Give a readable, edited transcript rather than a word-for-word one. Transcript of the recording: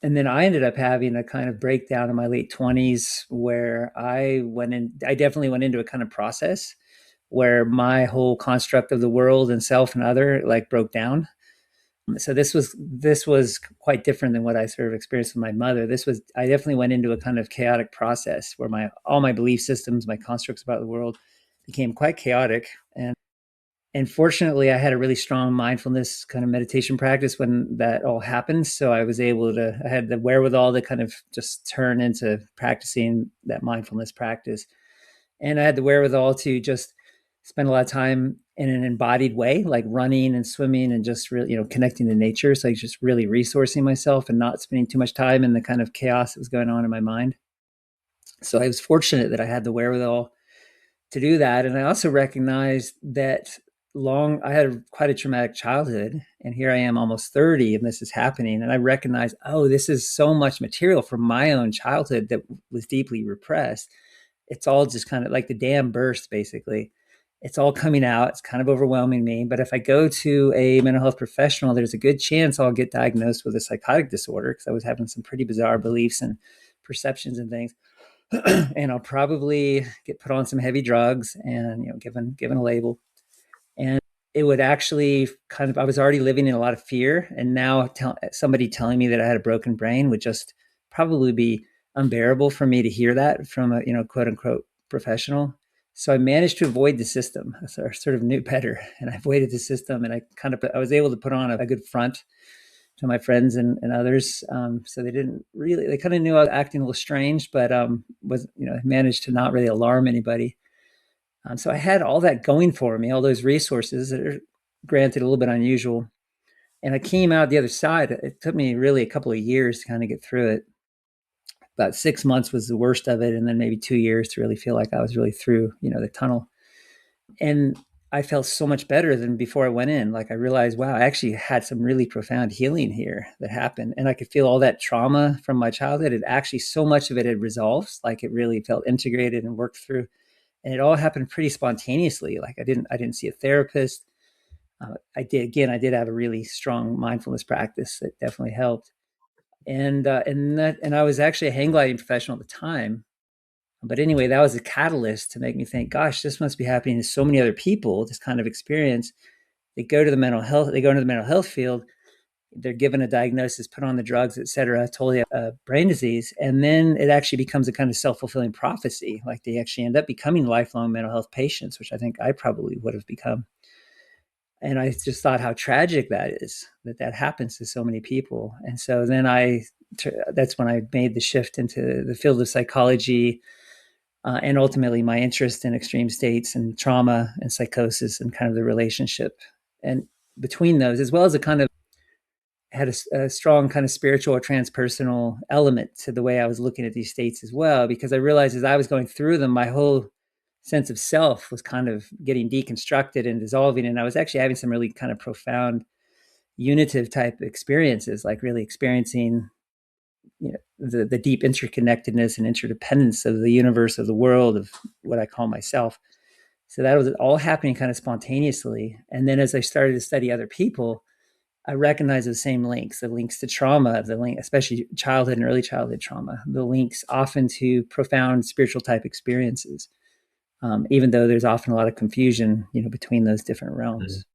And then I ended up having a kind of breakdown in my late 20s where I definitely went into a kind of process where my whole construct of the world and self and other like broke down. So this was quite different than what I sort of experienced with my mother. I definitely went into a kind of chaotic process where my all my belief systems, my constructs about the world became quite chaotic. And fortunately, I had a really strong mindfulness kind of meditation practice when that all happened. So I had the wherewithal to kind of just turn into practicing that mindfulness practice. And I had the wherewithal to just spend a lot of time in an embodied way, like running and swimming and just really, connecting to nature. So I was just really resourcing myself and not spending too much time in the kind of chaos that was going on in my mind. So I was fortunate that I had the wherewithal to do that. And I also recognized that I had quite a traumatic childhood, and here I am almost 30 and this is happening. And I recognized, oh, this is so much material from my own childhood that was deeply repressed. It's all just kind of like the dam burst, basically. It's all coming out. It's kind of overwhelming me. But if I go to a mental health professional, there's a good chance I'll get diagnosed with a psychotic disorder because I was having some pretty bizarre beliefs and perceptions and things. And I'll probably get put on some heavy drugs and given a label. And it would actually I was already living in a lot of fear, and now somebody telling me that I had a broken brain would just probably be unbearable for me to hear that from a quote unquote professional. So I managed to avoid the system. I sort of knew better, and I avoided the system, and I was able to put on a good front to my friends and others. So they kind of knew I was acting a little strange, but managed to not really alarm anybody. So I had all that going for me, all those resources that are granted a little bit unusual. And I came out the other side. It took me really a couple of years to kind of get through it. About 6 months was the worst of it. And then maybe 2 years to really feel like I was really through, the tunnel. And I felt so much better than before I went in. Like I realized, wow, I actually had some really profound healing here that happened. And I could feel all that trauma from my childhood. It actually, so much of it had resolved. Like it really felt integrated and worked through. And it all happened pretty spontaneously. Like I didn't see a therapist. I did have a really strong mindfulness practice that definitely helped. And I was actually a hang gliding professional at the time. But anyway, that was a catalyst to make me think, gosh, this must be happening to so many other people, this kind of experience. They go into the mental health field, they're given a diagnosis, put on the drugs, et cetera, totally a brain disease. And then it actually becomes a kind of self-fulfilling prophecy. Like they actually end up becoming lifelong mental health patients, which I think I probably would have become. And I just thought how tragic that is, that happens to so many people. And so then that's when I made the shift into the field of psychology, and ultimately my interest in extreme states and trauma and psychosis and kind of the relationship. And between those, as well as a kind of had a strong kind of spiritual or transpersonal element to the way I was looking at these states as well, because I realized as I was going through them, my whole sense of self was kind of getting deconstructed and dissolving. And I was actually having some really kind of profound unitive type experiences, like really experiencing the deep interconnectedness and interdependence of the universe, of the world, of what I call myself. So that was all happening kind of spontaneously. And then as I started to study other people, I recognize the same links, the links to trauma, especially childhood and early childhood trauma, the links often to profound spiritual type experiences, even though there's often a lot of confusion, between those different realms.